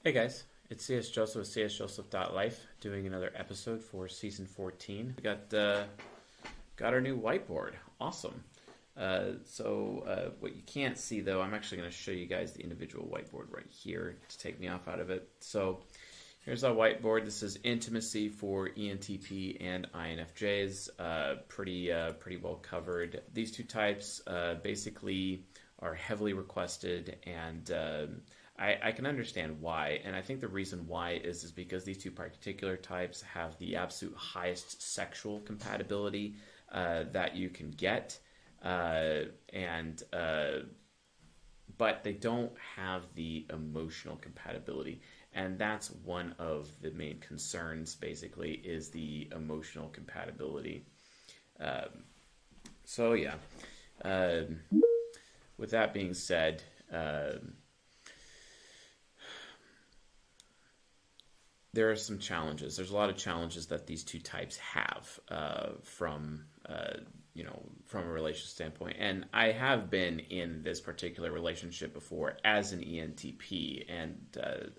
Hey guys, it's CS Joseph with csjoseph.life doing another episode for season 14. We got our new whiteboard. Awesome. What you can't see though, I'm actually going to show you guys the individual whiteboard right here to take me off out of it. So here's our whiteboard. This is intimacy for ENTP and INFJs. Pretty well covered. These two types basically are heavily requested, and I can understand why, and I think the reason why is because these two particular types have the absolute highest sexual compatibility that you can get, and but they don't have the emotional compatibility, and that's one of the main concerns. Basically, is the emotional compatibility. Um, so yeah. Um with that being said. There are some challenges. There's a lot of challenges that these two types have from a relationship standpoint. And I have been in this particular relationship before as an ENTP, and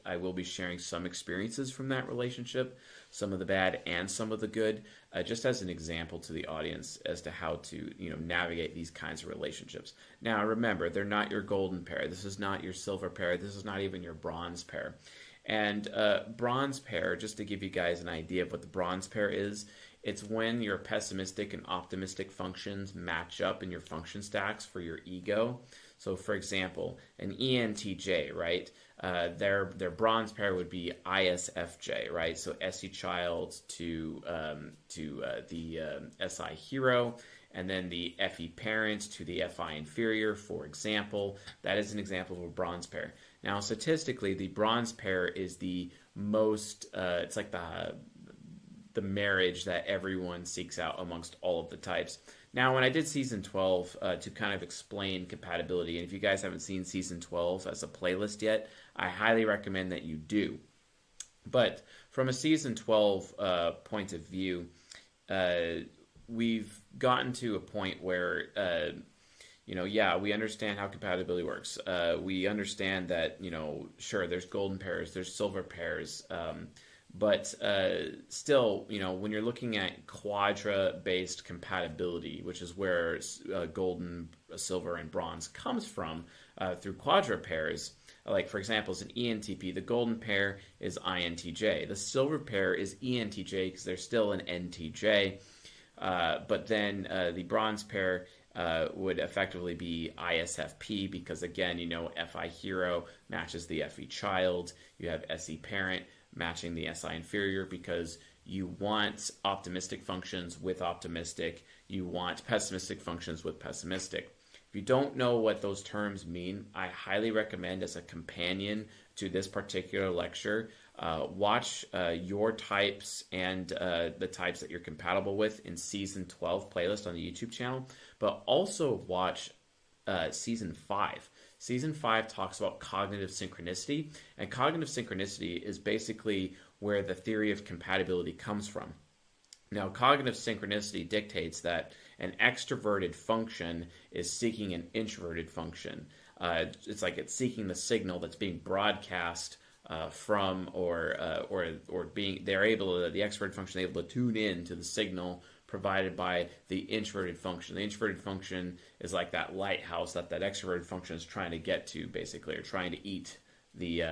I will be sharing some experiences from that relationship, some of the bad and some of the good, just as an example to the audience as to how to navigate these kinds of relationships. Now, remember, they're not your golden pair. This is not your silver pair. This is not even your bronze pair. And bronze pair, just to give you guys an idea of what the bronze pair is, it's when your pessimistic and optimistic functions match up in your function stacks for your ego. So, for example, an ENTJ, right? Their bronze pair would be ISFJ, right? So SE child to the SI hero, and then the FE parent to the FI inferior, for example. That is an example of a bronze pair. Now, statistically, the bronze pair is the most, it's like the marriage that everyone seeks out amongst all of the types. Now, when I did season 12 to kind of explain compatibility, and if you guys haven't seen season 12 as a playlist yet, I highly recommend that you do. But from a season 12 point of view, we've gotten to a point where we understand how compatibility works. We understand that, sure, there's golden pairs, there's silver pairs, but still, when you're looking at quadra-based compatibility, which is where golden, silver, and bronze comes from through quadra pairs, like, for example, as an ENTP, the golden pair is INTJ. The silver pair is ENTJ because they're still an NTJ. But then the bronze pair would effectively be ISFP because, again, FI hero matches the FE child. You have SE parent matching the SI inferior because you want optimistic functions with optimistic. You want pessimistic functions with pessimistic. If you don't know what those terms mean, I highly recommend, as a companion to this particular lecture, watch your types and the types that you're compatible with in season 12 playlist on the YouTube channel, but also watch season 5. Season 5 talks about cognitive synchronicity, and cognitive synchronicity is basically where the theory of compatibility comes from. Now, cognitive synchronicity dictates that an extroverted function is seeking an introverted function. It's like it's seeking the signal that's being broadcast from or being the extroverted function is able to tune in to the signal provided by the introverted function. The introverted function is like that lighthouse that extroverted function is trying to get to, basically, or trying to eat the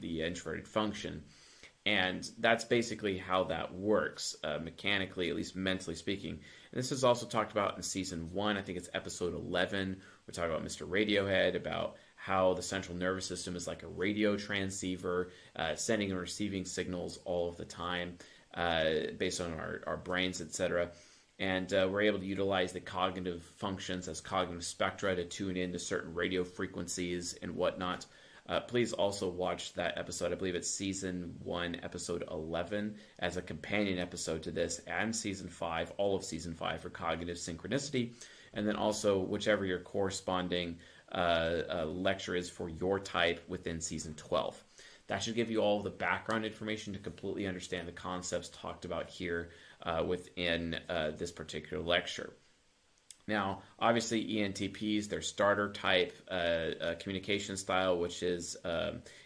introverted function. And that's basically how that works, mechanically, at least mentally speaking. And this is also talked about in season 1. I think it's episode 11. We talk about Mr. Radiohead, about how the central nervous system is like a radio transceiver, sending and receiving signals all of the time, based on our brains, etc. And we're able to utilize the cognitive functions as cognitive spectra to tune in to certain radio frequencies and whatnot. Please also watch that episode. I believe it's season 1, episode 11, as a companion episode to this, and season 5, all of season 5 for cognitive synchronicity. And then also whichever your corresponding lecture is for your type within season 12. That should give you all of the background information to completely understand the concepts talked about here within this particular lecture. Now, obviously, ENTPs, their starter type communication style, which is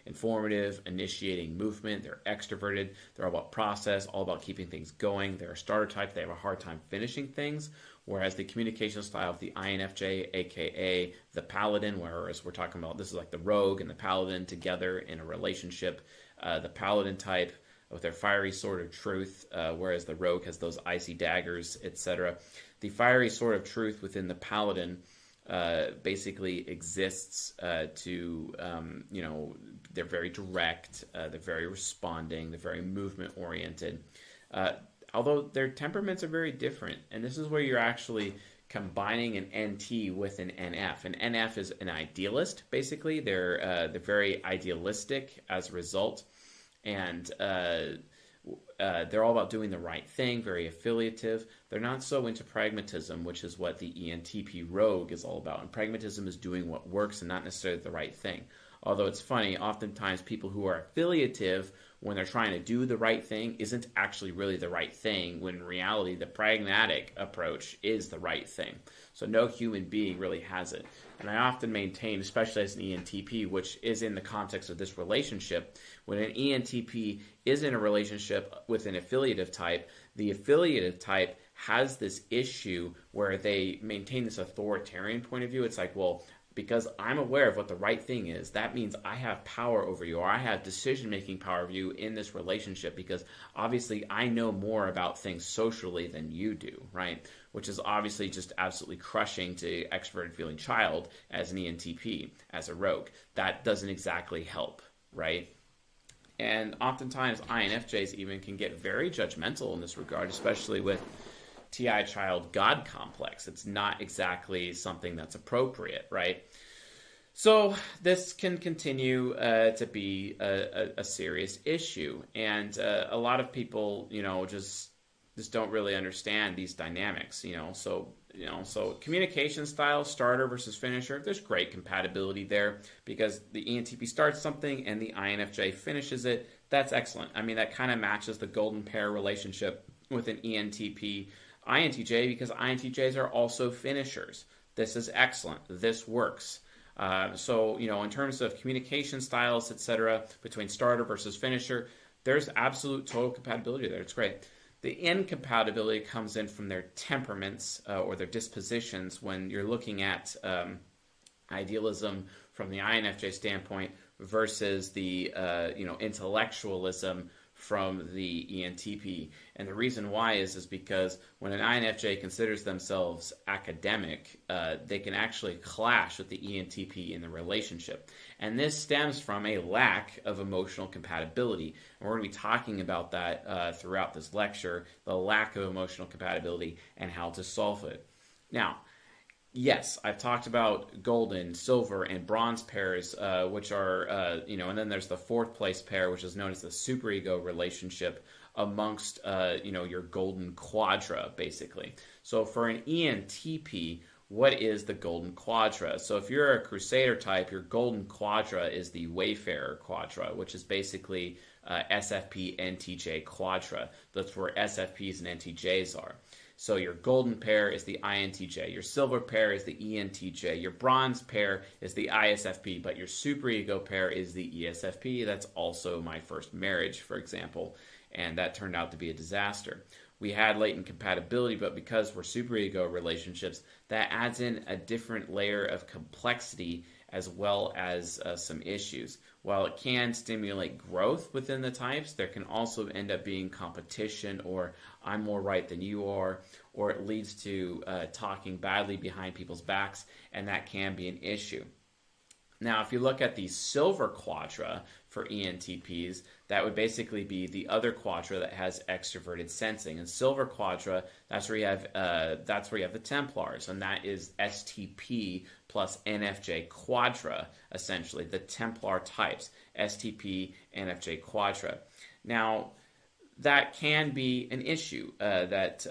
informative, initiating movement. They're extroverted. They're all about process, all about keeping things going. They're a starter type. They have a hard time finishing things. Whereas the communication style of the INFJ, aka the Paladin, whereas we're talking about this is like the Rogue and the Paladin together in a relationship. The Paladin type with their fiery sword of truth, whereas the Rogue has those icy daggers, etc. The fiery sword of truth within the Paladin basically exists to, they're very direct, they're very responding, they're very movement oriented. Although their temperaments are very different, and this is where you're actually combining an NT with an NF. An NF is an idealist, basically. They're very idealistic as a result, and they're all about doing the right thing, very affiliative. They're not so into pragmatism, which is what the ENTP Rogue is all about. And pragmatism is doing what works and not necessarily the right thing. Although it's funny, oftentimes people who are affiliative, when they're trying to do the right thing, isn't actually really the right thing, when in reality the pragmatic approach is the right thing. So no human being really has it. And I often maintain, especially as an ENTP, which is in the context of this relationship, when an ENTP is in a relationship with an affiliative type, the affiliative type has this issue where they maintain this authoritarian point of view. It's like, well, because I'm aware of what the right thing is, that means I have power over you, or I have decision-making power over you in this relationship, because obviously I know more about things socially than you do, right? Which is obviously just absolutely crushing to extroverted feeling child as an ENTP, as a Rogue. That doesn't exactly help, right? And oftentimes INFJs even can get very judgmental in this regard, especially with TI child God complex. It's not exactly something that's appropriate, right? So this can continue to be a serious issue, and a lot of people, just don't really understand these dynamics, So communication style, starter versus finisher. There's great compatibility there because the ENTP starts something and the INFJ finishes it. That's excellent. I mean, that kind of matches the golden pair relationship with an ENTP INTJ, because INTJs are also finishers. This is excellent. This works. So, in terms of communication styles, etc., between starter versus finisher, there's absolute total compatibility there. It's great. The incompatibility comes in from their temperaments or their dispositions when you're looking at idealism from the INFJ standpoint versus the intellectualism from the ENTP. And the reason why is because when an INFJ considers themselves academic, they can actually clash with the ENTP in the relationship. And this stems from a lack of emotional compatibility. And we're going to be talking about that throughout this lecture, the lack of emotional compatibility and how to solve it. Now, yes, I've talked about golden, silver, and bronze pairs, which are, and then there's the fourth place pair, which is known as the superego relationship amongst, your golden quadra, basically. So for an ENTP, what is the golden quadra? So if you're a crusader type, your golden quadra is the wayfarer quadra, which is basically SFP NTJ quadra. That's where SFPs and NTJs are. So your golden pair is the INTJ, your silver pair is the ENTJ, your bronze pair is the ISFP, but your superego pair is the ESFP. That's also my first marriage, for example, and that turned out to be a disaster. We had latent compatibility, but because we're superego relationships, that adds in a different layer of complexity as well as some issues. While it can stimulate growth within the types, there can also end up being competition, or I'm more right than you are, or it leads to talking badly behind people's backs, and that can be an issue. Now, if you look at the silver quadra for ENTPs, that would basically be the other quadra that has extroverted sensing. And silver quadra, that's where you have the Templars, and that is STP plus NFJ quadra, essentially the Templar types, STP, NFJ quadra. Now, that can be an issue that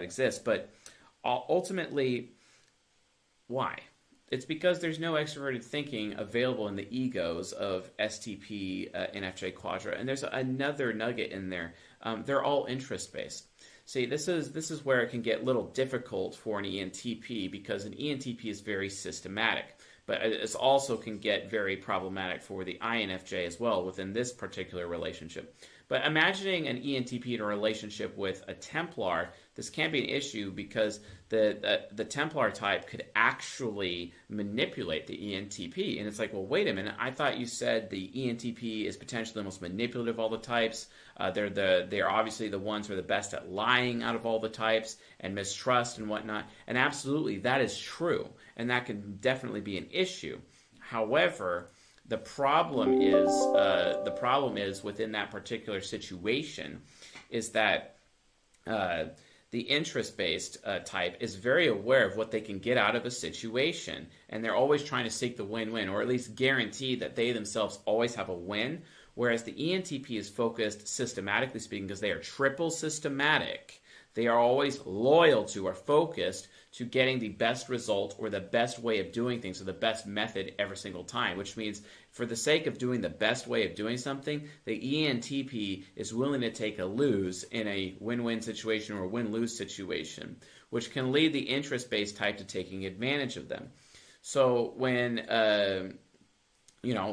exists, but ultimately, why? It's because there's no extroverted thinking available in the egos of STP, NFJ quadra. And there's another nugget in there. They're all interest-based. See, this is where it can get a little difficult for an ENTP because an ENTP is very systematic, but it also can get very problematic for the INFJ as well within this particular relationship. But imagining an ENTP in a relationship with a Templar, this can be an issue because the Templar type could actually manipulate the ENTP. And it's like, well, wait a minute. I thought you said the ENTP is potentially the most manipulative of all the types. They're obviously the ones who are the best at lying out of all the types and mistrust and whatnot. And absolutely, that is true. And that can definitely be an issue. However, the problem is within that particular situation is that the interest-based type is very aware of what they can get out of a situation, and they're always trying to seek the win-win, or at least guarantee that they themselves always have a win, whereas the ENTP is focused, systematically speaking, because they are triple systematic. They are always loyal to or focused to getting the best result or the best way of doing things or the best method every single time, which means for the sake of doing the best way of doing something, the ENTP is willing to take a lose in a win-win situation or a win-lose situation, which can lead the interest-based type to taking advantage of them. So when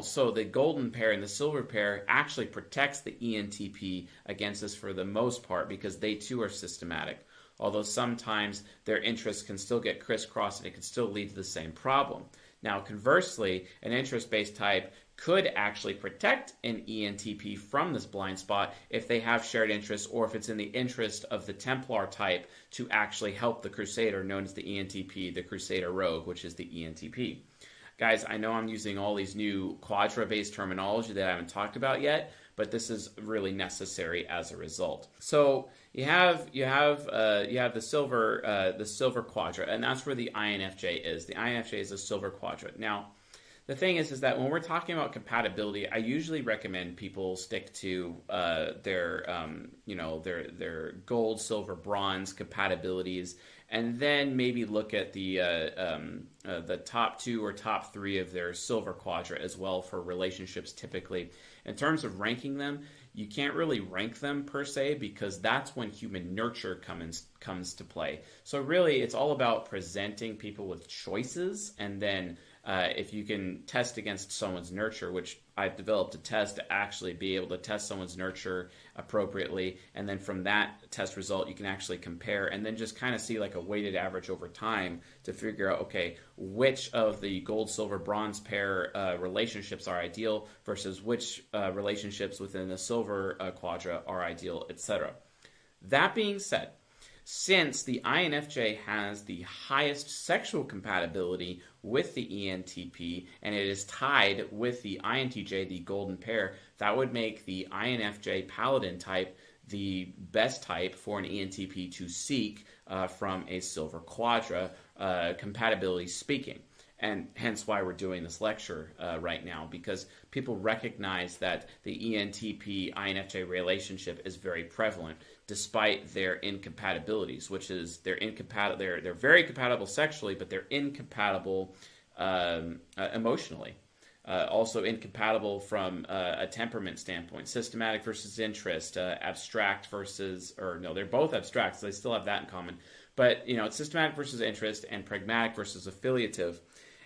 so the golden pair and the silver pair actually protects the ENTP against this for the most part because they too are systematic. Although sometimes their interests can still get crisscrossed and it can still lead to the same problem. Now, conversely, an interest-based type could actually protect an ENTP from this blind spot if they have shared interests or if it's in the interest of the Templar type to actually help the Crusader, known as the ENTP, the Crusader Rogue, which is the ENTP. Guys, I know I'm using all these new quadra-based terminology that I haven't talked about yet, but this is really necessary as a result. So you have the silver quadra, and that's where the INFJ is. The INFJ is a silver quadra. Now, the thing is that when we're talking about compatibility, I usually recommend people stick to their gold, silver, bronze compatibilities, and then maybe look at the top 2 or top 3 of their silver quadra as well for relationships typically. In terms of ranking them, you can't really rank them per se because that's when human nurture comes to play. So really, it's all about presenting people with choices, and then if you can test against someone's nurture, which I've developed a test to actually be able to test someone's nurture appropriately, and then from that test result, you can actually compare and then just kind of see like a weighted average over time to figure out, okay, which of the gold, silver, bronze pair relationships are ideal versus which relationships within the silver quadra are ideal, etc. That being said, since the INFJ has the highest sexual compatibility with the ENTP and it is tied with the INTJ, the golden pair, that would make the INFJ paladin type the best type for an ENTP to seek from a silver quadra, compatibility speaking. And hence why we're doing this lecture right now, because people recognize that the ENTP-INFJ relationship is very prevalent, despite their incompatibilities, which is they're very compatible sexually, but they're incompatible emotionally. Also incompatible from a temperament standpoint, systematic versus interest, abstract versus, or no, they're both abstract, so they still have that in common. But, it's systematic versus interest and pragmatic versus affiliative.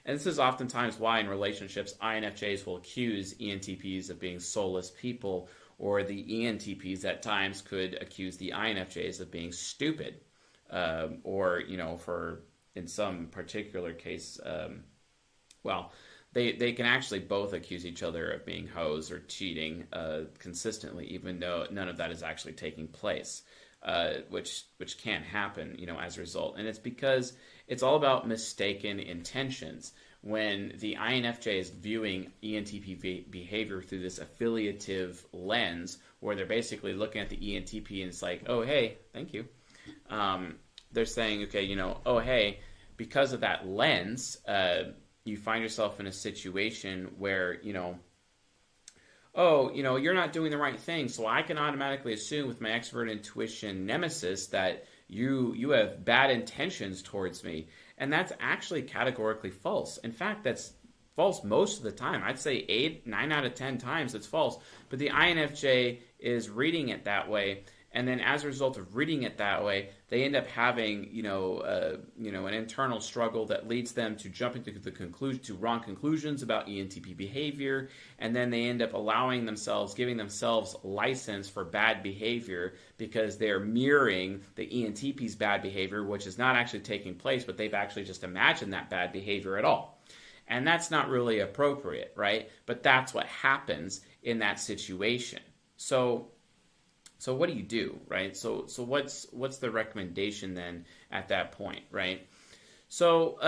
And this is oftentimes why in relationships, INFJs will accuse ENTPs of being soulless people, or the ENTPs at times could accuse the INFJs of being stupid. Or, for in some particular case, they can actually both accuse each other of being hoes or cheating consistently, even though none of that is actually taking place, which can happen, as a result. And it's because it's all about mistaken intentions. When the INFJ is viewing ENTP behavior through this affiliative lens, where they're basically looking at the ENTP and it's like, oh, hey, thank you. They're saying, okay, oh, hey, because of that lens, you find yourself in a situation where, you're not doing the right thing, so I can automatically assume with my extrovert intuition nemesis that you have bad intentions towards me. And that's actually categorically false. In fact, that's false most of the time. I'd say 9 out of 10 times it's false. But the INFJ is reading it that way, And then as a result of reading it that way, they end up having, an internal struggle that leads them to jumping to the conclusion, to wrong conclusions about ENTP behavior. And then they end up giving themselves license for bad behavior because they're mirroring the ENTP's bad behavior, which is not actually taking place, but they've actually just imagined that bad behavior at all. And that's not really appropriate, right? But that's what happens in that situation. So what do you do, right? So what's the recommendation then at that point, right? So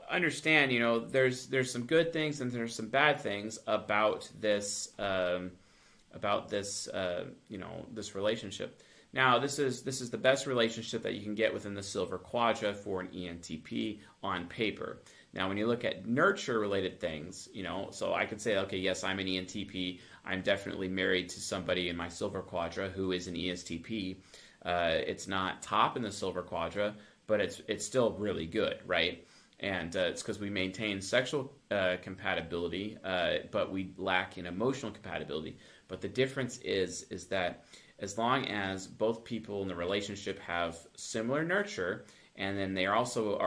understand, there's some good things and there's some bad things about this this relationship. Now, this is the best relationship that you can get within the silver quadra for an ENTP on paper. Now, when you look at nurture-related things, so I could say, okay, yes, I'm an ENTP. I'm definitely married to somebody in my silver quadra who is an ESTP. It's not top in the silver quadra, but it's still really good, right? And it's because we maintain sexual compatibility, but we lack in emotional compatibility. But the difference is that as long as both people in the relationship have similar nurture, and then they also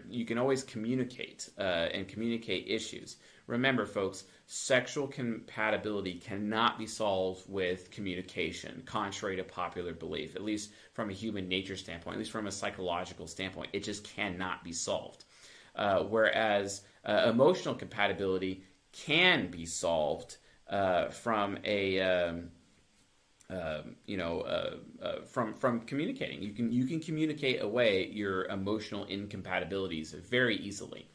you can always communicate and communicate issues. Remember, folks, sexual compatibility cannot be solved with communication, contrary to popular belief, at least from a human nature standpoint, at least from a psychological standpoint. It just cannot be solved. Whereas emotional compatibility can be solved from from communicating. You can communicate away your emotional incompatibilities very easily,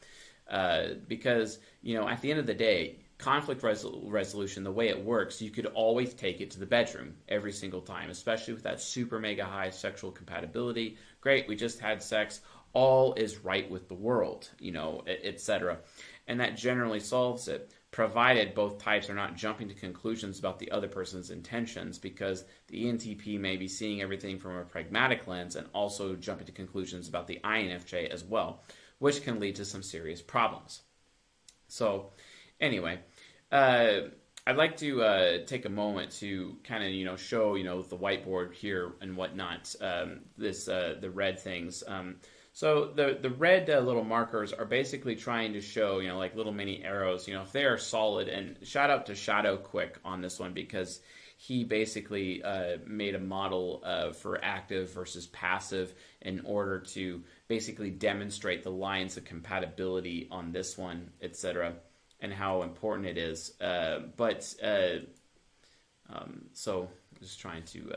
because at the end of the day, conflict resolution, the way it works, you could always take it to the bedroom every single time, especially with that super mega high sexual compatibility. Great, we just had sex. All is right with the world, etc. And that generally solves it, provided both types are not jumping to conclusions about the other person's intentions, because the ENTP may be seeing everything from a pragmatic lens and also jumping to conclusions about the INFJ as well, which can lead to some serious problems. So anyway, I'd like to take a moment to kind of show the whiteboard here and whatnot, the red things. So the red little markers are basically trying to show, like little mini arrows, if they are solid. And shout out to Shadow Quick on this one, because he basically made a model for active versus passive in order to basically demonstrate the lines of compatibility on this one, etc., and how important it is. So just trying to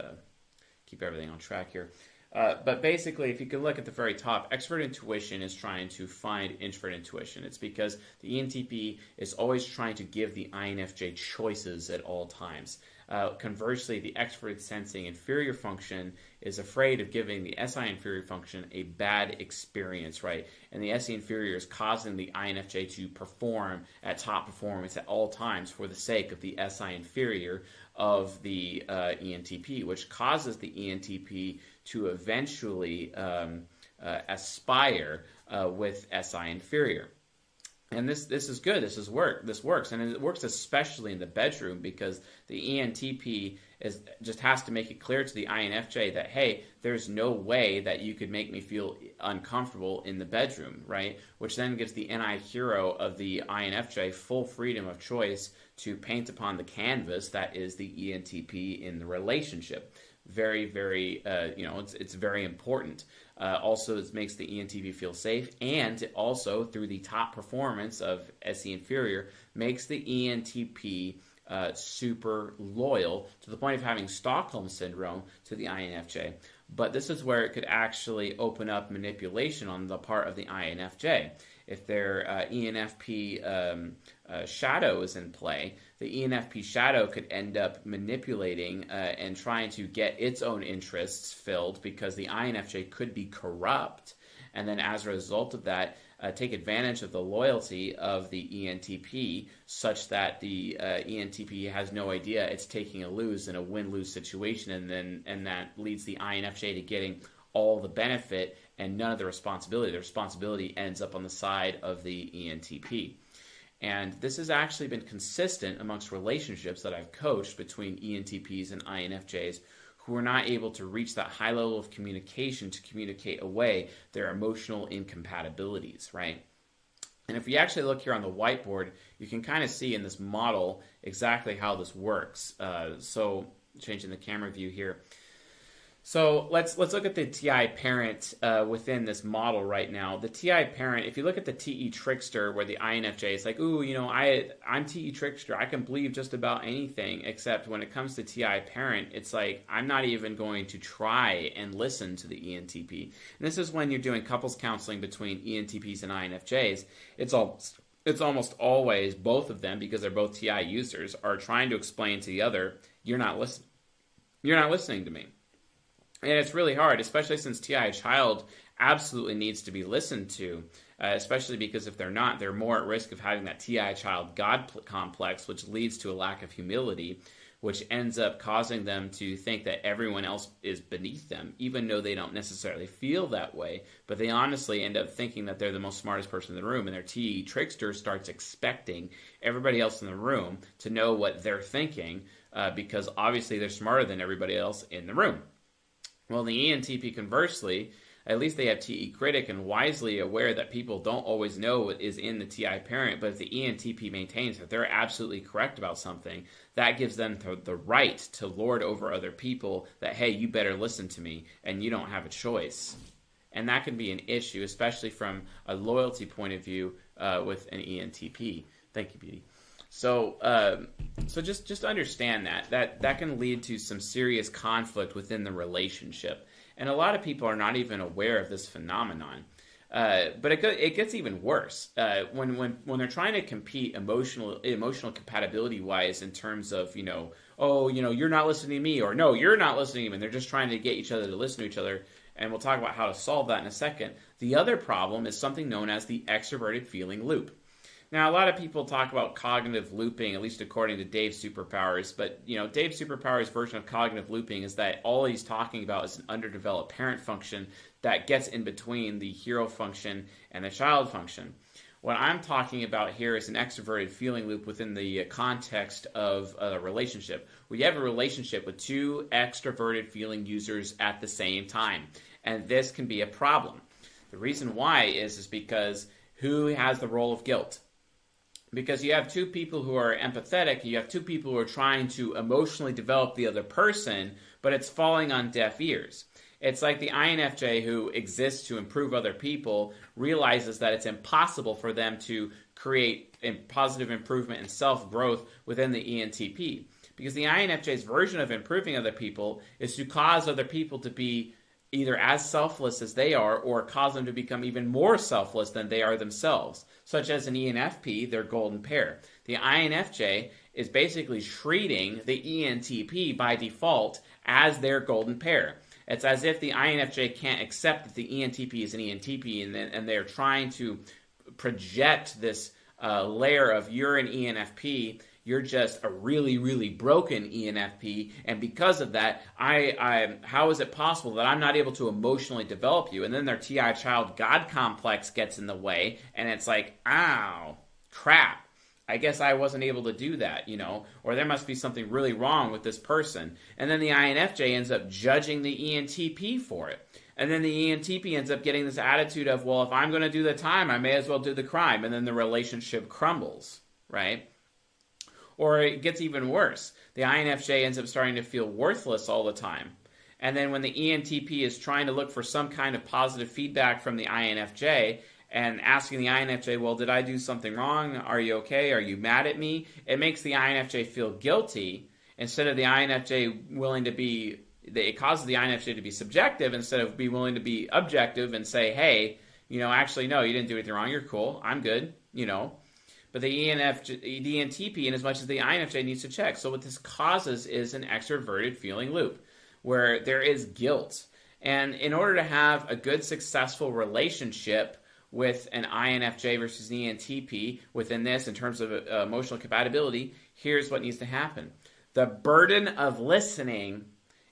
keep everything on track here. But basically, if you can look at the very top, extrovert intuition is trying to find introvert intuition. It's because the ENTP is always trying to give the INFJ choices at all times. Conversely, the extrovert sensing inferior function is afraid of giving the SI inferior function a bad experience, right? And the SE inferior is causing the INFJ to perform at top performance at all times for the sake of the SI inferior of the ENTP, which causes the ENTP to eventually aspire with SI inferior. And this is good. This works, and it works especially in the bedroom, because the ENTP just has to make it clear to the INFJ that, hey, there's no way that you could make me feel uncomfortable in the bedroom, right? Which then gives the NI hero of the INFJ full freedom of choice to paint upon the canvas that is the ENTP in the relationship. Very, very, it's very important. Also, it makes the ENTP feel safe, and it also, through the top performance of SE inferior, makes the ENTP super loyal to the point of having Stockholm syndrome to the INFJ. But this is where it could actually open up manipulation on the part of the INFJ. If their ENFP shadow is in play, the ENFP shadow could end up manipulating and trying to get its own interests filled, because the INFJ could be corrupt, and then as a result of that, take advantage of the loyalty of the ENTP, such that the ENTP has no idea it's taking a lose in a win-lose situation, and that leads the INFJ to getting all the benefit and none of the responsibility. The responsibility ends up on the side of the ENTP. And this has actually been consistent amongst relationships that I've coached between ENTPs and INFJs who are not able to reach that high level of communication to communicate away their emotional incompatibilities, right? And if we actually look here on the whiteboard, you can kind of see in this model exactly how this works. So changing the camera view here. So let's look at the TI parent within this model right now. The TI parent, if you look at the TE trickster, where the INFJ is like, ooh, I'm TE trickster. I can believe just about anything, except when it comes to TI parent, it's like, I'm not even going to try and listen to the ENTP. And this is when you're doing couples counseling between ENTPs and INFJs. It's almost always both of them, because they're both TI users, are trying to explain to the other, you're not listening to me. And it's really hard, especially since TI child absolutely needs to be listened to, especially because if they're not, they're more at risk of having that TI child God complex, which leads to a lack of humility, which ends up causing them to think that everyone else is beneath them, even though they don't necessarily feel that way. But they honestly end up thinking that they're the most smartest person in the room, and their TE trickster starts expecting everybody else in the room to know what they're thinking, because obviously they're smarter than everybody else in the room. Well, the ENTP, conversely, at least they have TE critic and wisely aware that people don't always know what is in the TI parent, but if the ENTP maintains that they're absolutely correct about something, that gives them the right to lord over other people that, hey, you better listen to me, and you don't have a choice. And that can be an issue, especially from a loyalty point of view with an ENTP. Thank you, Beauty. So just understand that can lead to some serious conflict within the relationship, and a lot of people are not even aware of this phenomenon. But it gets even worse when they're trying to compete emotional compatibility wise in terms of you're not listening to me, or no, you're not listening to me, and they're just trying to get each other to listen to each other. And we'll talk about how to solve that in a second. The other problem is something known as the extroverted feeling loop. Now, a lot of people talk about cognitive looping, at least according to Dave Superpowers, but Dave Superpowers' version of cognitive looping is that all he's talking about is an underdeveloped parent function that gets in between the hero function and the child function. What I'm talking about here is an extroverted feeling loop within the context of a relationship, where you have a relationship with two extroverted feeling users at the same time, and this can be a problem. The reason why is because who has the role of guilt? Because you have two people who are empathetic, you have two people who are trying to emotionally develop the other person, but it's falling on deaf ears. It's like the INFJ, who exists to improve other people, realizes that it's impossible for them to create a positive improvement and self-growth within the ENTP. Because the INFJ's version of improving other people is to cause other people to be either as selfless as they are, or cause them to become even more selfless than they are themselves, such as an ENFP, their golden pair. The INFJ is basically treating the ENTP by default as their golden pair. It's as if the INFJ can't accept that the ENTP is an ENTP, and they're trying to project this layer of, you're an ENFP, you're just a really, really broken ENFP, and because of that, how is it possible that I'm not able to emotionally develop you? And then their TI child God complex gets in the way, and it's like, ow, crap, I guess I wasn't able to do that, or there must be something really wrong with this person. And then the INFJ ends up judging the ENTP for it. And then the ENTP ends up getting this attitude of, well, if I'm going to do the time, I may as well do the crime, and then the relationship crumbles, right? Or it gets even worse. The INFJ ends up starting to feel worthless all the time. And then when the ENTP is trying to look for some kind of positive feedback from the INFJ and asking the INFJ, well, did I do something wrong? Are you okay? Are you mad at me? It makes the INFJ feel guilty instead of the INFJ willing to be, it causes the INFJ to be subjective instead of be willing to be objective and say, hey, actually, no, you didn't do anything wrong. You're cool. I'm good, But the ENTP, in as much as the INFJ, needs to check. So what this causes is an extroverted feeling loop, where there is guilt. And in order to have a good, successful relationship with an INFJ versus an ENTP within this, in terms of emotional compatibility, here's what needs to happen. The burden of listening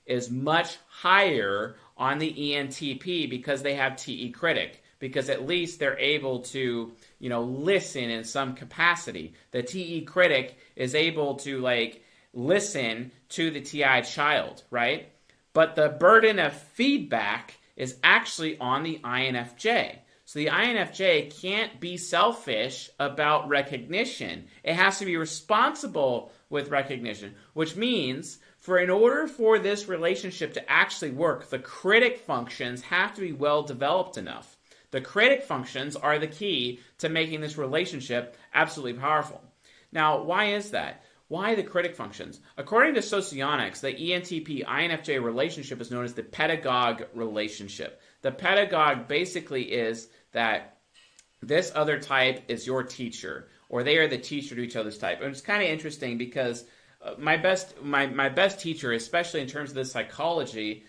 is much higher on the ENTP because they have TE critic, because at least they're able to listen in some capacity. The TE critic is able to listen to the TI child, right? but the burden of feedback is actually on the INFJ. So the INFJ can't be selfish about recognition. It has to be responsible with recognition, which means in order for this relationship to actually work, the critic functions have to be well developed enough. The critic functions are the key to making this relationship absolutely powerful. Now, why is that? Why the critic functions? According to socionics, the ENTP INFJ relationship is known as the pedagogue relationship. The pedagogue basically is that this other type is your teacher, or they are the teacher to each other's type. And it's kind of interesting because my best teacher, especially in terms of the psychology,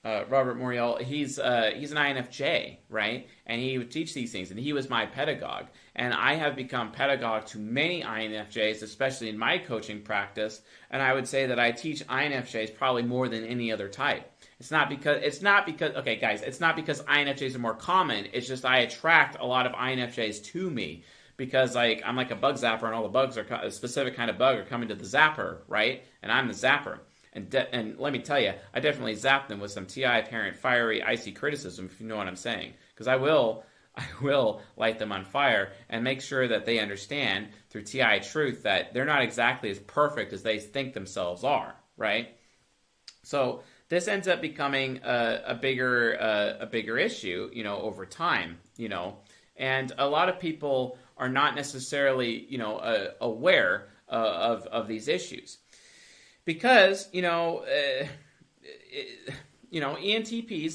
Robert Morial, he's an INFJ, right? And he would teach these things, and he was my pedagogue. And I have become pedagogue to many INFJs, especially in my coaching practice. And I would say that I teach INFJs probably more than any other type. It's not because INFJs are more common. It's just I attract a lot of INFJs to me because I'm like a bug zapper, and all the bugs are a specific kind of bug are coming to the zapper, right? And I'm the zapper. And let me tell you, I definitely zap them with some TI apparent, fiery, icy criticism, if you know what I'm saying. Because I will light them on fire and make sure that they understand through TI truth that they're not exactly as perfect as they think themselves are, right? So this ends up becoming a bigger issue, over time, and a lot of people are not necessarily, aware of these issues. Because ENTPs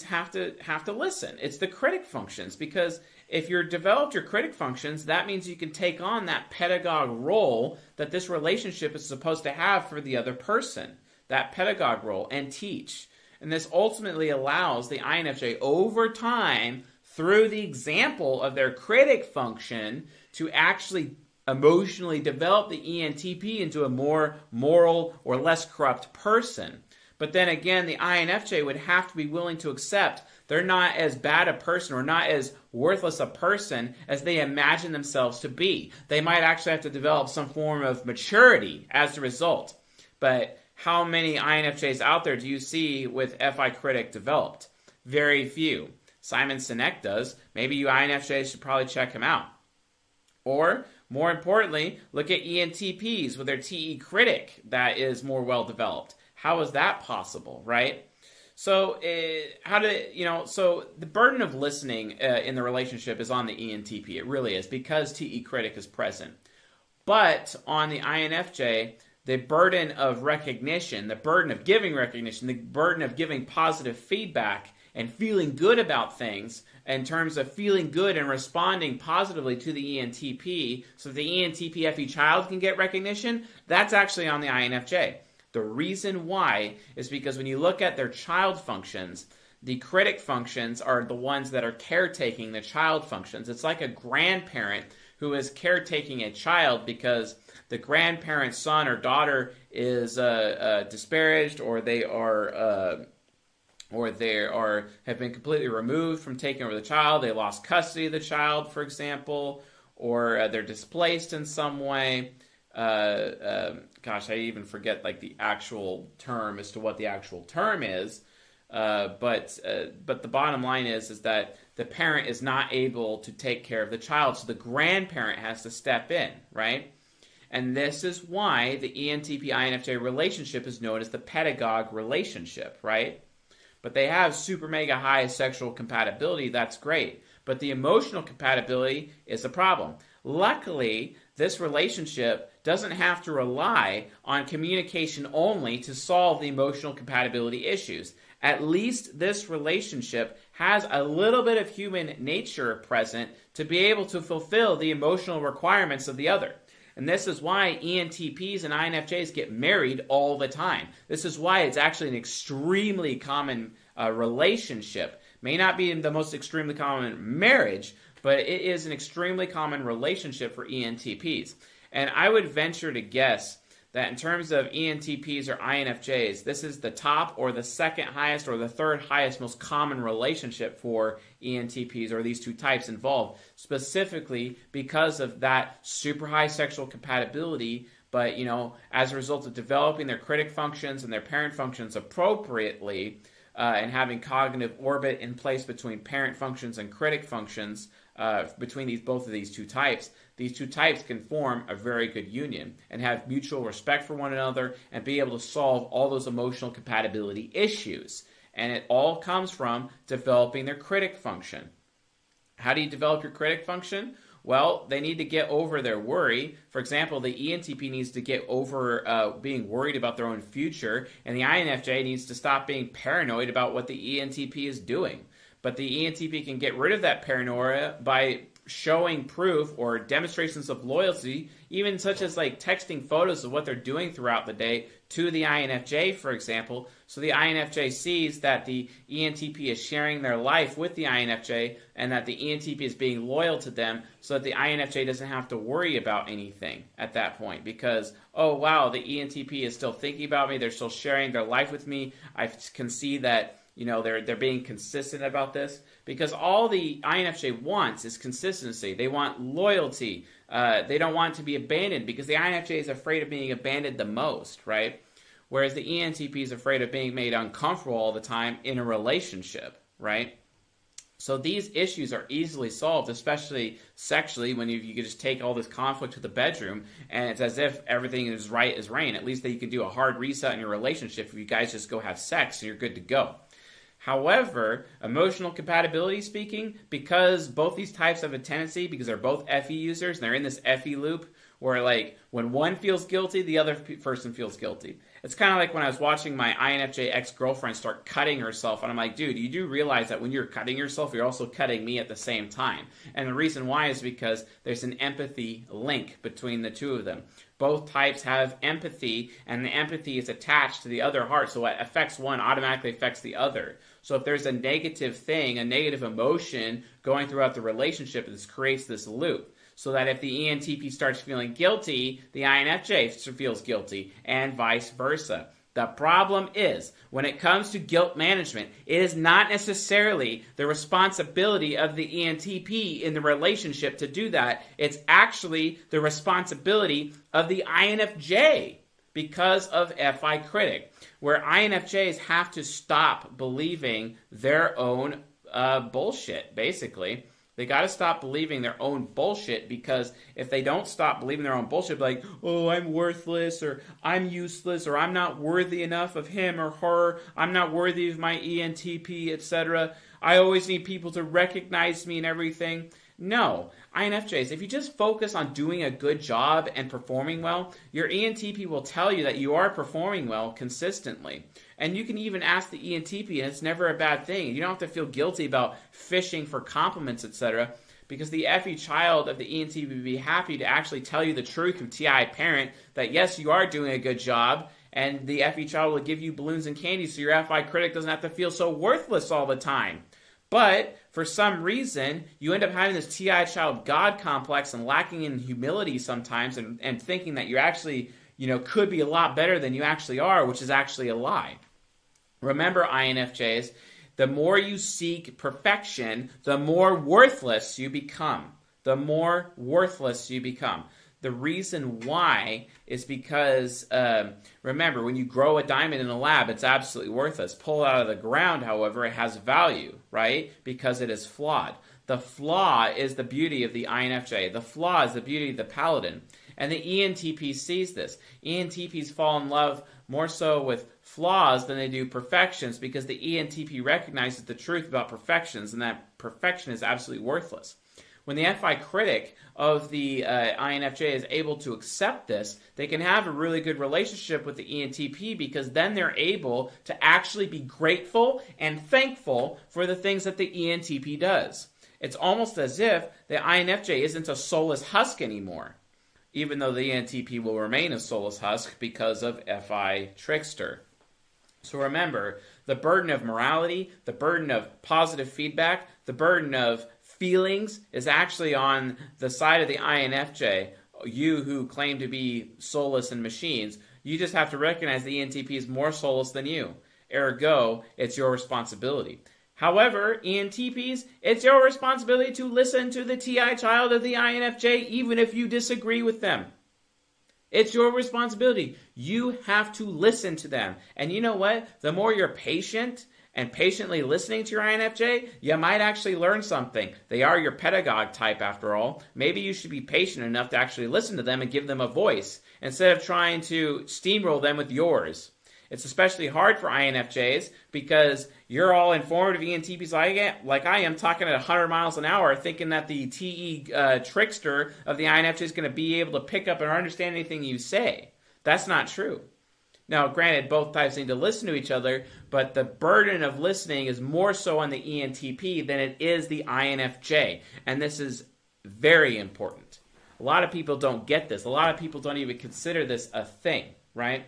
have to listen. It's the critic functions, because if you've developed your critic functions, that means you can take on that pedagogue role that this relationship is supposed to have for the other person, that pedagogue role, and teach. And this ultimately allows the INFJ over time, through the example of their critic function, to actually emotionally develop the ENTP into a more moral or less corrupt person. But then again, the INFJ would have to be willing to accept they're not as bad a person or not as worthless a person as they imagine themselves to be. They might actually have to develop some form of maturity as a result. But how many INFJs out there do you see with FI Critic developed? Very few. Simon Sinek does. Maybe you INFJs should probably check him out. Or, more importantly, look at ENTPs with their TE Critic that is more well developed. How is that possible, right? So, so the burden of listening in the relationship is on the ENTP. It really is, because TE Critic is present. But on the INFJ, the burden of recognition, the burden of giving recognition, the burden of giving positive feedback and feeling good about things in terms of feeling good and responding positively to the ENTP so the ENTP FE child can get recognition, that's actually on the INFJ. The reason why is because when you look at their child functions, the critic functions are the ones that are caretaking the child functions. It's like a grandparent who is caretaking a child because the grandparent's son or daughter is disparaged, or they have been completely removed from taking over the child. They lost custody of the child, for example, or they're displaced in some way. Gosh, I even forget the actual term as to what the actual term is. But the bottom line is that the parent is not able to take care of the child, so the grandparent has to step in, right? And this is why the ENTP-INFJ relationship is known as the pedagogue relationship, right? But they have super mega high sexual compatibility. That's great. But the emotional compatibility is a problem. Luckily, this relationship doesn't have to rely on communication only to solve the emotional compatibility issues. At least this relationship has a little bit of human nature present to be able to fulfill the emotional requirements of the other. And this is why ENTPs and INFJs get married all the time. This is why it's actually an extremely common relationship. May not be the most extremely common marriage, but it is an extremely common relationship for ENTPs. And I would venture to guess that in terms of ENTPs or INFJs, this is the top or the second highest or the third highest most common relationship for ENTPs, or these two types involved, specifically because of that super high sexual compatibility, But, as a result of developing their critic functions and their parent functions appropriately, and having cognitive orbit in place between parent functions and critic functions, between both of these two types can form a very good union and have mutual respect for one another and be able to solve all those emotional compatibility issues. And it all comes from developing their critic function. How do you develop your critic function? Well, they need to get over their worry. For example, the ENTP needs to get over being worried about their own future, and the INFJ needs to stop being paranoid about what the ENTP is doing. But the ENTP can get rid of that paranoia by showing proof or demonstrations of loyalty, even such as like texting photos of what they're doing throughout the day to the INFJ, for example. So the INFJ sees that the ENTP is sharing their life with the INFJ and that the ENTP is being loyal to them, so that the INFJ doesn't have to worry about anything at that point because, oh wow, the ENTP is still thinking about me, they're still sharing their life with me. I can see that they're being consistent about this, because all the INFJ wants is consistency. They want loyalty. They don't want to be abandoned, because the INFJ is afraid of being abandoned the most, right? Whereas the ENTP is afraid of being made uncomfortable all the time in a relationship, right? So these issues are easily solved, especially sexually, when you can just take all this conflict to the bedroom, and it's as if everything is right as rain. At least that you can do a hard reset in your relationship if you guys just go have sex and you're good to go. However, emotional compatibility speaking, because both these types have a tendency, because they're both FE users and they're in this FE loop where like when one feels guilty, the other person feels guilty. It's kind of like when I was watching my INFJ ex-girlfriend start cutting herself, and I'm like, dude, you do realize that when you're cutting yourself, you're also cutting me at the same time. And the reason why is because there's an empathy link between the two of them. Both types have empathy, and the empathy is attached to the other heart, so what affects one automatically affects the other. So if there's a negative thing, a negative emotion going throughout the relationship, this creates this loop. So that if the ENTP starts feeling guilty, the INFJ feels guilty, and vice versa. The problem is, when it comes to guilt management, it is not necessarily the responsibility of the ENTP in the relationship to do that. It's actually the responsibility of the INFJ because of FI critic, where INFJs have to stop believing their own bullshit, basically. They got to stop believing their own bullshit, because if they don't stop believing their own bullshit, like, oh, I'm worthless, or I'm useless, or I'm not worthy enough of him or her, I'm not worthy of my ENTP, etc. I always need people to recognize me and everything. No, INFJs, if you just focus on doing a good job and performing well, your ENTP will tell you that you are performing well consistently. And you can even ask the ENTP, and it's never a bad thing. You don't have to feel guilty about fishing for compliments, etc., because the FE child of the ENTP would be happy to actually tell you the truth from TI parent that yes, you are doing a good job, and the FE child will give you balloons and candy so your FI critic doesn't have to feel so worthless all the time. But for some reason, you end up having this TI child God complex and lacking in humility sometimes, and thinking that you actually, could be a lot better than you actually are, which is actually a lie. Remember, INFJs, the more you seek perfection, the more worthless you become. The more worthless you become. The reason why is because, remember, when you grow a diamond in a lab, it's absolutely worthless. Pull it out of the ground, however, it has value, right? Because it is flawed. The flaw is the beauty of the INFJ. The flaw is the beauty of the paladin. And the ENTP sees this. ENTPs fall in love more so with flaws than they do perfections, because the ENTP recognizes the truth about perfections, and that perfection is absolutely worthless. When the FI critic of the INFJ is able to accept this, they can have a really good relationship with the ENTP, because then they're able to actually be grateful and thankful for the things that the ENTP does. It's almost as if the INFJ isn't a soulless husk anymore, even though the ENTP will remain a soulless husk because of FI trickster. So remember, the burden of morality, the burden of positive feedback, the burden of feelings is actually on the side of the INFJ. You who claim to be soulless and machines, you just have to recognize the ENTP is more soulless than you. Ergo, it's your responsibility. However, ENTPs, it's your responsibility to listen to the TI child of the INFJ, even if you disagree with them. It's your responsibility. You have to listen to them. And you know what? The more you're patient and patiently listening to your INFJ, you might actually learn something. They are your pedagogue type after all. Maybe you should be patient enough to actually listen to them and give them a voice instead of trying to steamroll them with yours. It's especially hard for INFJs because you're all informative ENTPs like I am, talking at 100 miles an hour, thinking that the TE trickster of the INFJ is going to be able to pick up and understand anything you say. That's not true. Now, granted, both types need to listen to each other, but the burden of listening is more so on the ENTP than it is the INFJ. And this is very important. A lot of people don't get this. A lot of people don't even consider this a thing, right?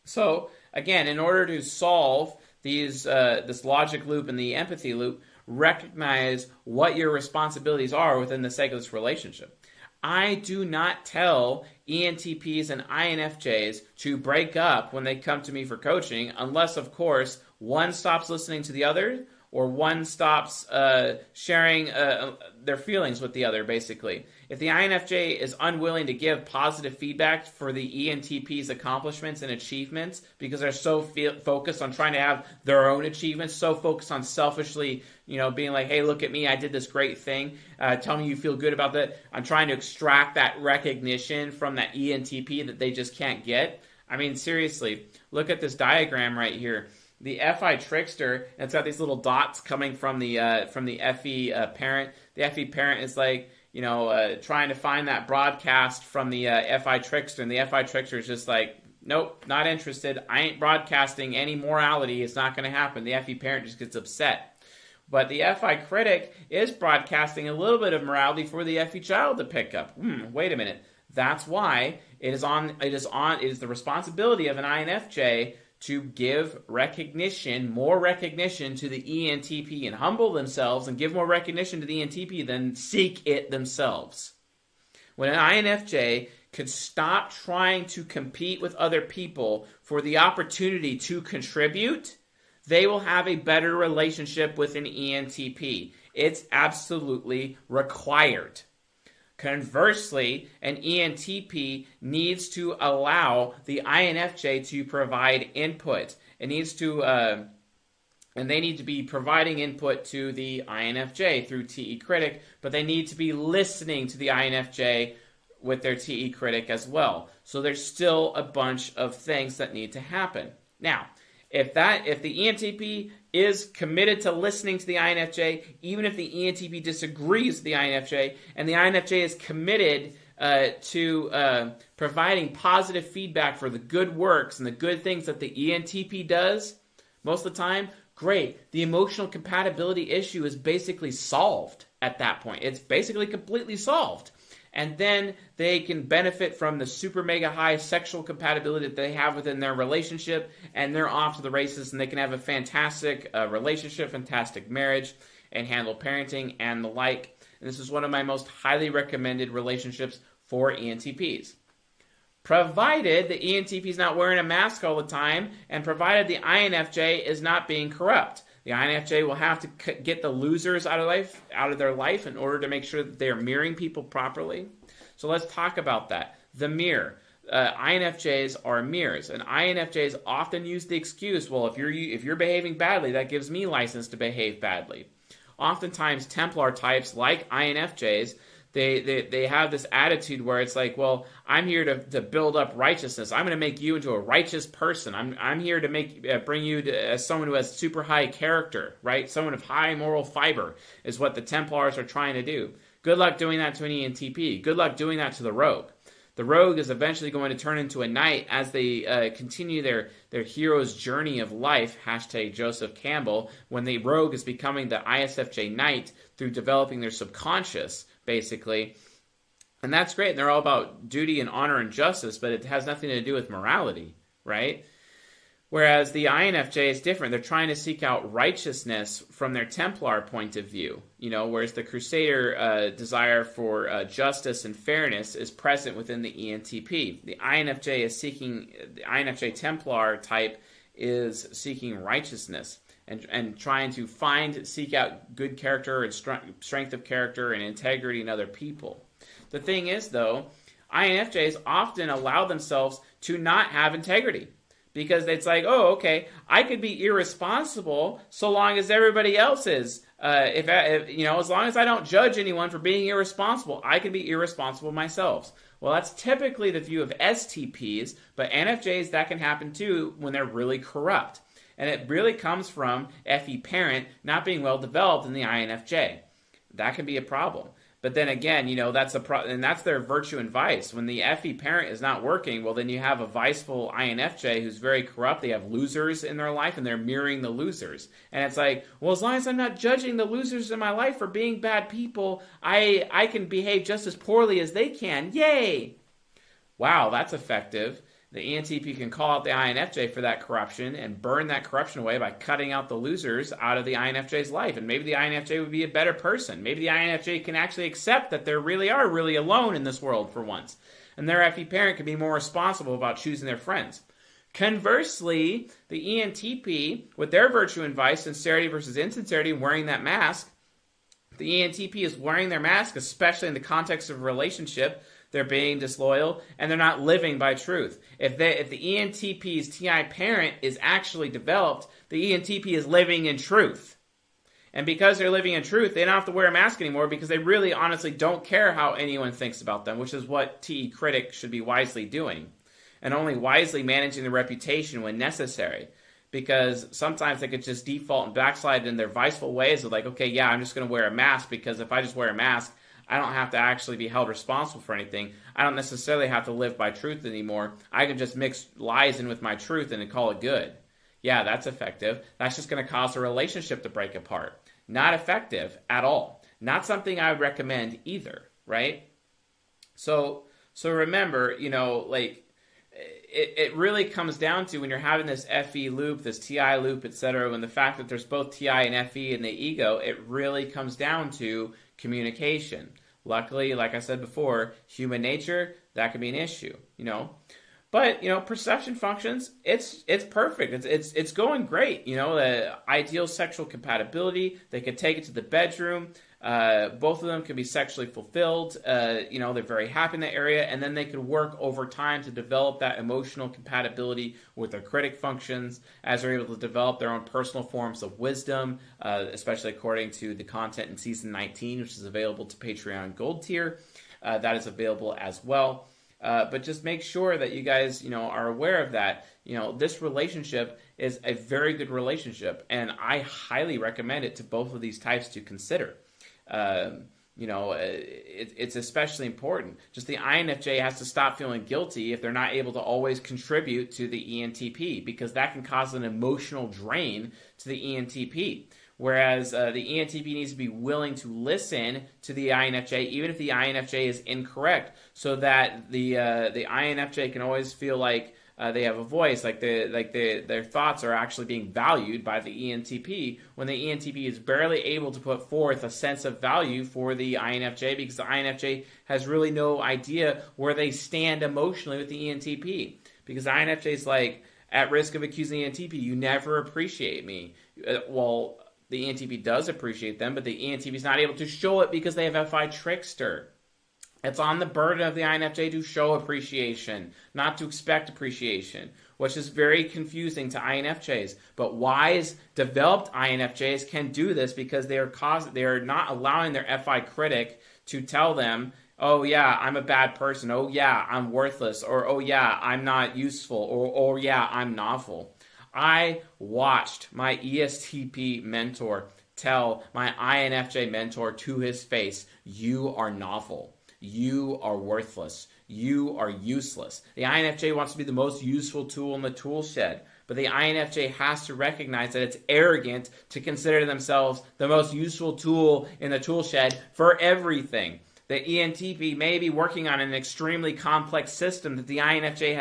So, again, in order to solve this logic loop and the empathy loop, recognize what your responsibilities are within the sake of this relationship. I do not tell ENTPs and INFJs to break up when they come to me for coaching unless, of course, one stops listening to the other or one stops sharing their feelings with the other, basically. If the INFJ is unwilling to give positive feedback for the ENTP's accomplishments and achievements because they're so focused on trying to have their own achievements, so focused on selfishly, being like, hey, look at me, I did this great thing, tell me you feel good about that. I'm trying to extract that recognition from that ENTP that they just can't get. I mean, seriously, look at this diagram right here. The FI trickster, it's got these little dots coming from the FE parent. The FE parent is like, trying to find that broadcast from the FI trickster, and the FI trickster is just like, nope, not interested. I ain't broadcasting any morality. It's not going to happen. The FE parent just gets upset. But the FI critic is broadcasting a little bit of morality for the FE child to pick up. Wait a minute. That's why it is the responsibility of an INFJ to give more recognition to the ENTP and humble themselves and give more recognition to the ENTP than seek it themselves. When an INFJ could stop trying to compete with other people for the opportunity to contribute, they will have a better relationship with an ENTP. It's absolutely required. Conversely, an ENTP needs to allow the INFJ to provide input. It needs to, and they need to be providing input to the INFJ through TE Critic, but they need to be listening to the INFJ with their TE Critic as well. So there's still a bunch of things that need to happen. Now, if the ENTP is committed to listening to the INFJ, even if the ENTP disagrees with the INFJ, and the INFJ is committed to providing positive feedback for the good works and the good things that the ENTP does, most of the time, great. The emotional compatibility issue is basically solved at that point. It's basically completely solved. And then they can benefit from the super mega high sexual compatibility that they have within their relationship, and they're off to the races, and they can have a fantastic relationship, fantastic marriage, and handle parenting and the like. And this is one of my most highly recommended relationships for ENTPs. Provided the ENTP is not wearing a mask all the time, and provided the INFJ is not being corrupt. The INFJ will have to get the losers out of their life in order to make sure that they are mirroring people properly. So let's talk about that. The mirror. INFJs are mirrors, and INFJs often use the excuse, well, if you're behaving badly, that gives me license to behave badly. Oftentimes, Templar types like INFJs, they have this attitude where it's like, well, I'm here to build up righteousness. I'm going to make you into a righteous person. I'm here to bring you as someone who has super high character, right? Someone of high moral fiber is what the Templars are trying to do. Good luck doing that to an ENTP. Good luck doing that to the rogue. The rogue is eventually going to turn into a knight as they continue their hero's journey of life, hashtag Joseph Campbell, when the rogue is becoming the ISFJ knight through developing their subconscious, basically. And that's great. And they're all about duty and honor and justice, but it has nothing to do with morality, right? Whereas the INFJ is different. They're trying to seek out righteousness from their Templar point of view, whereas the Crusader desire for justice and fairness is present within the ENTP. The INFJ Templar type is seeking righteousness and trying to seek out good character and strength of character and integrity in other people. The thing is, though, INFJs often allow themselves to not have integrity. Because it's like, oh, okay, I could be irresponsible so long as everybody else is. As long as I don't judge anyone for being irresponsible, I can be irresponsible myself. Well, that's typically the view of STPs, but NFJs, that can happen too when they're really corrupt. And it really comes from FE parent not being well developed in the INFJ. That can be a problem. But then again, that's and that's their virtue and vice. When the FE parent is not working, well, then you have a viceful INFJ who's very corrupt. They have losers in their life, and they're mirroring the losers. And it's like, well, as long as I'm not judging the losers in my life for being bad people, I can behave just as poorly as they can. Yay! Wow, that's effective. The ENTP can call out the INFJ for that corruption and burn that corruption away by cutting out the losers out of the INFJ's life. And maybe the INFJ would be a better person. Maybe the INFJ can actually accept that they really are really alone in this world for once. And their FE parent can be more responsible about choosing their friends. Conversely, the ENTP, with their virtue and vice, sincerity versus insincerity, and wearing that mask, the ENTP is wearing their mask, especially in the context of a relationship. They're being disloyal, and they're not living by truth. If the ENTP's TI parent is actually developed, the ENTP is living in truth. And because they're living in truth, they don't have to wear a mask anymore because they really honestly don't care how anyone thinks about them, which is what TE critic should be wisely doing. And only wisely managing the reputation when necessary. Because sometimes they could just default and backslide in their viceful ways of like, okay, yeah, I'm just going to wear a mask because if I just wear a mask, I don't have to actually be held responsible for anything. I don't necessarily have to live by truth anymore. I can just mix lies in with my truth and call it good. Yeah, that's effective. That's just going to cause a relationship to break apart. Not effective at all. Not something I would recommend either, right? So remember, it really comes down to when you're having this FE loop, this TI loop, etc., and the fact that there's both TI and FE in the ego, it really comes down to communication. Luckily, like I said before, human nature, that can be an issue, But, perception functions, it's perfect. It's going great. The ideal sexual compatibility, they could take it to the bedroom. Both of them can be sexually fulfilled. They're very happy in that area, and then they could work over time to develop that emotional compatibility with their critic functions as they're able to develop their own personal forms of wisdom, especially according to the content in Season 19, which is available to Patreon Gold Tier. That is available as well. But just make sure that you guys, are aware of that. This relationship is a very good relationship, and I highly recommend it to both of these types to consider. It's especially important. Just the INFJ has to stop feeling guilty if they're not able to always contribute to the ENTP, because that can cause an emotional drain to the ENTP. Whereas the ENTP needs to be willing to listen to the INFJ, even if the INFJ is incorrect, so that the INFJ can always feel like they have a voice, their thoughts are actually being valued by the ENTP, when the ENTP is barely able to put forth a sense of value for the INFJ because the INFJ has really no idea where they stand emotionally with the ENTP. Because the INFJ is at risk of accusing the ENTP, you never appreciate me. Well, the ENTP does appreciate them, but the ENTP is not able to show it because they have FI trickster. It's on the burden of the INFJ to show appreciation, not to expect appreciation, which is very confusing to INFJs. But wise, developed INFJs can do this because they are not allowing their FI critic to tell them, oh yeah, I'm a bad person, oh yeah, I'm worthless, or oh yeah, I'm not useful, or oh yeah, I'm novel. I watched my ESTP mentor tell my INFJ mentor to his face, you are novel. You are worthless. You are useless. The INFJ wants to be the most useful tool in the tool shed, but the INFJ has to recognize that it's arrogant to consider themselves the most useful tool in the tool shed for everything. The ENTP may be working on an extremely complex system that the INFJ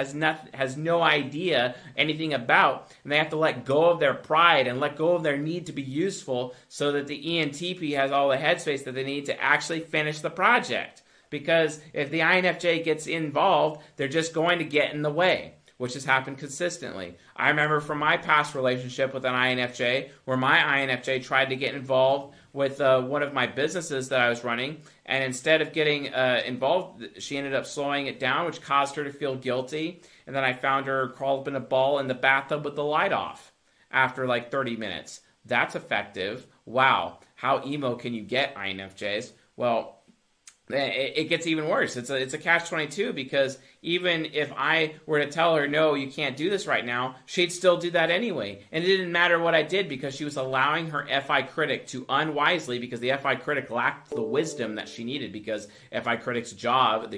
has no idea anything about, and they have to let go of their pride and let go of their need to be useful so that the ENTP has all the headspace that they need to actually finish the project. Because if the INFJ gets involved, they're just going to get in the way, which has happened consistently. I remember from my past relationship with an INFJ, where my INFJ tried to get involved with one of my businesses that I was running, and instead of getting involved, she ended up slowing it down, which caused her to feel guilty. And then I found her crawled up in a ball in the bathtub with the light off after like 30 minutes. That's effective. Wow. How emo can you get, INFJs? Well, it gets even worse. It's a catch-22, because even if I were to tell her, no, you can't do this right now, she'd still do that anyway. And it didn't matter what I did, because she was allowing her FI critic to unwisely, because the FI critic lacked the wisdom that she needed, because the critic's job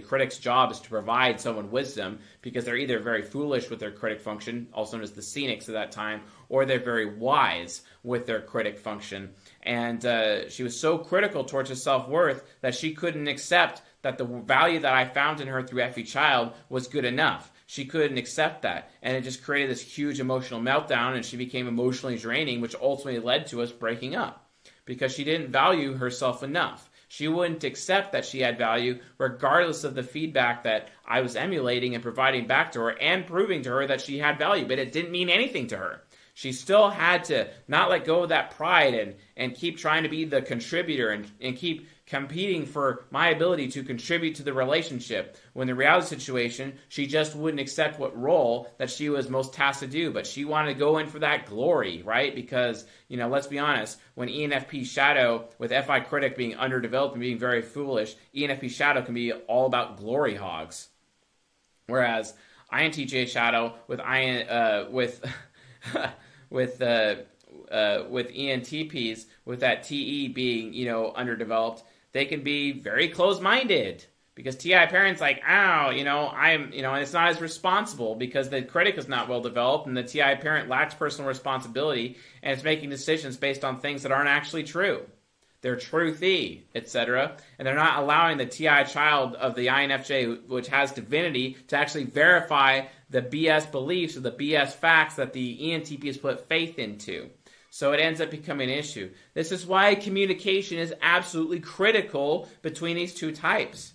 is to provide someone wisdom, because they're either very foolish with their critic function, also known as the scenics at that time, or they're very wise with their critic function. And she was so critical towards her self-worth that she couldn't accept that the value that I found in her through FE Child was good enough. She couldn't accept that. And it just created this huge emotional meltdown, and she became emotionally draining, which ultimately led to us breaking up, because she didn't value herself enough. She wouldn't accept that she had value, regardless of the feedback that I was emulating and providing back to her and proving to her that she had value, but it didn't mean anything to her. She still had to not let go of that pride and keep trying to be the contributor and keep competing for my ability to contribute to the relationship. When the reality situation, she just wouldn't accept what role that she was most tasked to do, but she wanted to go in for that glory, right? Because, let's be honest, when ENFP shadow, with FI critic being underdeveloped and being very foolish, ENFP shadow can be all about glory hogs. Whereas INTJ shadow with ENTPs, with that TE being, underdeveloped, they can be very close-minded, because TI parents like, and it's not as responsible because the critic is not well developed and the TI parent lacks personal responsibility and it's making decisions based on things that aren't actually true. They're truthy, etc. And they're not allowing the TI child of the INFJ, which has divinity, to actually verify the BS beliefs or the BS facts that the ENTP has put faith into. So it ends up becoming an issue. This is why communication is absolutely critical between these two types.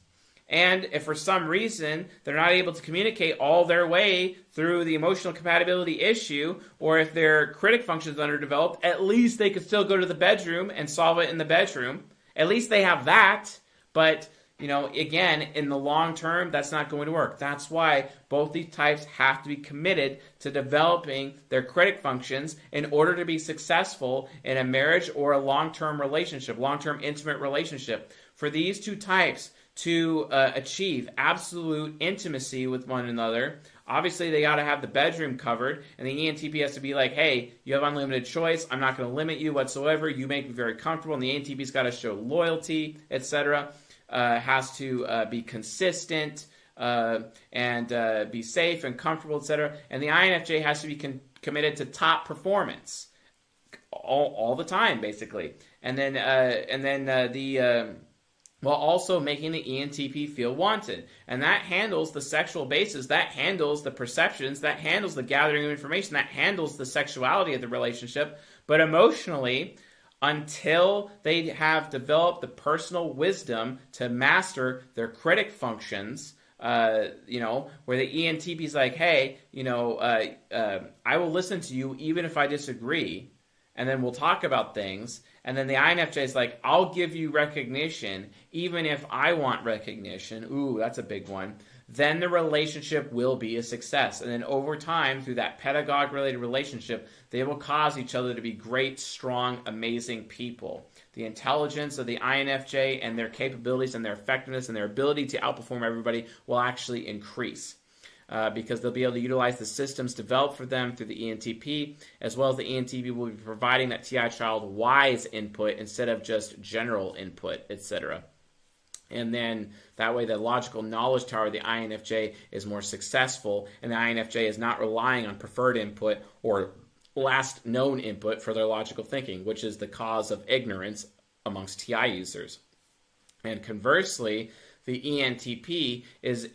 And if for some reason they're not able to communicate all their way through the emotional compatibility issue, or if their critic function is underdeveloped, at least they could still go to the bedroom and solve it in the bedroom. At least they have that. But, again, in the long term, that's not going to work. That's why both these types have to be committed to developing their critic functions in order to be successful in a marriage or a long-term relationship, long-term intimate relationship. For these two types to achieve absolute intimacy with one another, obviously they got to have the bedroom covered, and the ENTP has to be like, hey, you have unlimited choice, I'm not going to limit you whatsoever, you make me very comfortable, and the ENTP's got to show loyalty, etc., has to be consistent and be safe and comfortable, etc., and the INFJ has to be committed to top performance all the time, basically, while also making the ENTP feel wanted. And that handles the sexual basis, that handles the perceptions, that handles the gathering of information, that handles the sexuality of the relationship. But emotionally, until they have developed the personal wisdom to master their critic functions, where the ENTP is like, hey, I will listen to you even if I disagree, and then we'll talk about things. And then the INFJ is like, I'll give you recognition even if I want recognition. Ooh, that's a big one. Then the relationship will be a success. And then over time, through that pedagogue-related relationship, they will cause each other to be great, strong, amazing people. The intelligence of the INFJ and their capabilities and their effectiveness and their ability to outperform everybody will actually increase. Because they'll be able to utilize the systems developed for them through the ENTP, as well as the ENTP will be providing that TI child wise input instead of just general input, etc. And then that way the logical knowledge tower of the INFJ is more successful, and the INFJ is not relying on preferred input or last known input for their logical thinking, which is the cause of ignorance amongst TI users. And conversely, the ENTP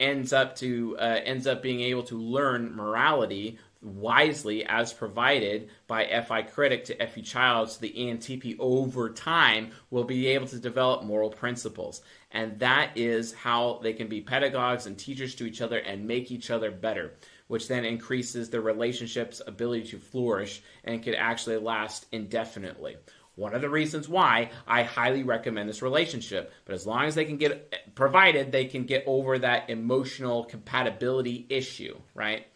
ends up being able to learn morality wisely as provided by FI critic to FE child, so the ENTP over time will be able to develop moral principles. And that is how they can be pedagogues and teachers to each other and make each other better, which then increases the relationship's ability to flourish and can actually last indefinitely. One of the reasons why I highly recommend this relationship. But as long as they can provided they can get over that emotional compatibility issue, right?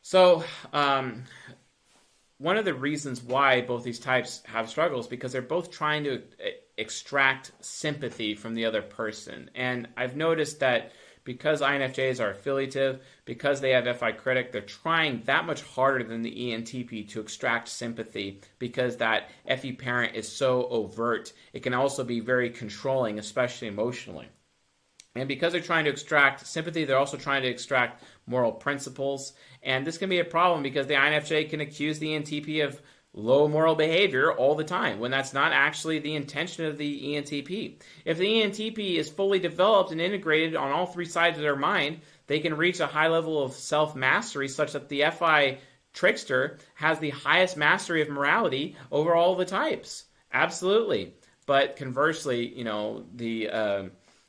So, one of the reasons why both these types have struggles because they're both trying to extract sympathy from the other person. And I've noticed that because INFJs are affiliative, because they have FI critic, they're trying that much harder than the ENTP to extract sympathy because that FE parent is so overt. It can also be very controlling, especially emotionally. And because they're trying to extract sympathy, they're also trying to extract moral principles. And this can be a problem because the INFJ can accuse the ENTP of low moral behavior all the time when that's not actually the intention of the ENTP. If the ENTP is fully developed and integrated on all three sides of their mind, they can reach a high level of self-mastery such that the FI trickster has the highest mastery of morality over all the types. Absolutely. But conversely,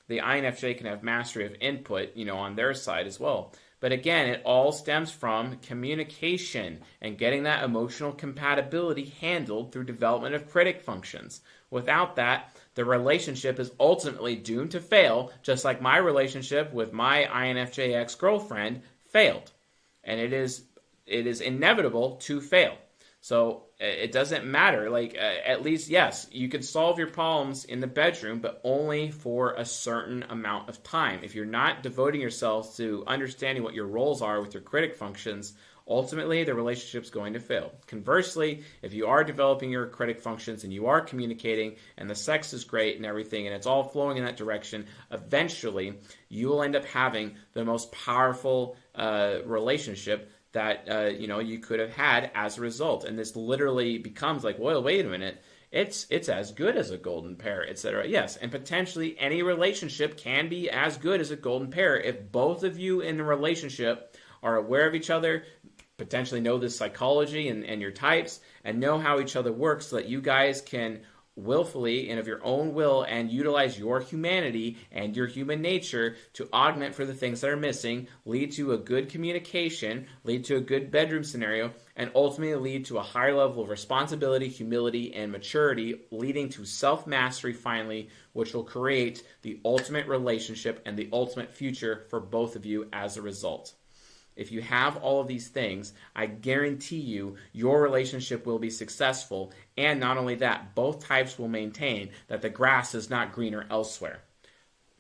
the INFJ can have mastery of input, on their side as well. But again, it all stems from communication and getting that emotional compatibility handled through development of critic functions. Without that, the relationship is ultimately doomed to fail, just like my relationship with my INFJ ex-girlfriend failed. And it is inevitable to fail. So it doesn't matter. At least, yes, you can solve your problems in the bedroom, but only for a certain amount of time. If you're not devoting yourselves to understanding what your roles are with your critic functions, ultimately the relationship's going to fail. Conversely, if you are developing your critic functions and you are communicating and the sex is great and everything and it's all flowing in that direction, eventually you will end up having the most powerful relationship that you could have had as a result. And this literally becomes like, well, wait a minute, it's as good as a golden pair, etc. Yes, and potentially any relationship can be as good as a golden pair if both of you in the relationship are aware of each other, potentially know the psychology and your types, and know how each other works so that you guys can willfully and of your own will and utilize your humanity and your human nature to augment for the things that are missing, lead to a good communication, lead to a good bedroom scenario, and ultimately lead to a higher level of responsibility, humility, and maturity, leading to self-mastery finally, which will create the ultimate relationship and the ultimate future for both of you as a result. If you have all of these things, I guarantee you your relationship will be successful, and not only that, both types will maintain that the grass is not greener elsewhere.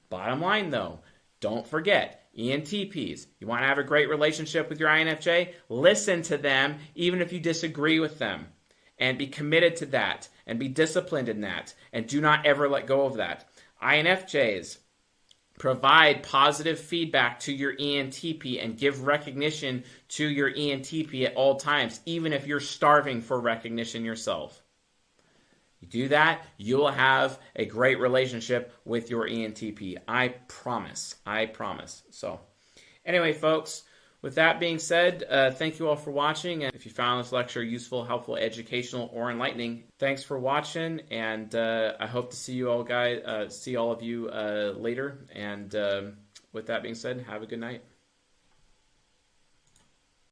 Bottom line though, don't forget, ENTPs, you want to have a great relationship with your INFJ? Listen to them even if you disagree with them, and be committed to that, and be disciplined in that, and do not ever let go of that. INFJs, provide positive feedback to your ENTP and give recognition to your ENTP at all times, even if you're starving for recognition yourself. You do that, you will have a great relationship with your ENTP. I promise. I promise. So, anyway, folks, with that being said, thank you all for watching. And if you found this lecture useful, helpful, educational, or enlightening, thanks for watching. And I hope to see you all see all of you later. And with that being said, have a good night.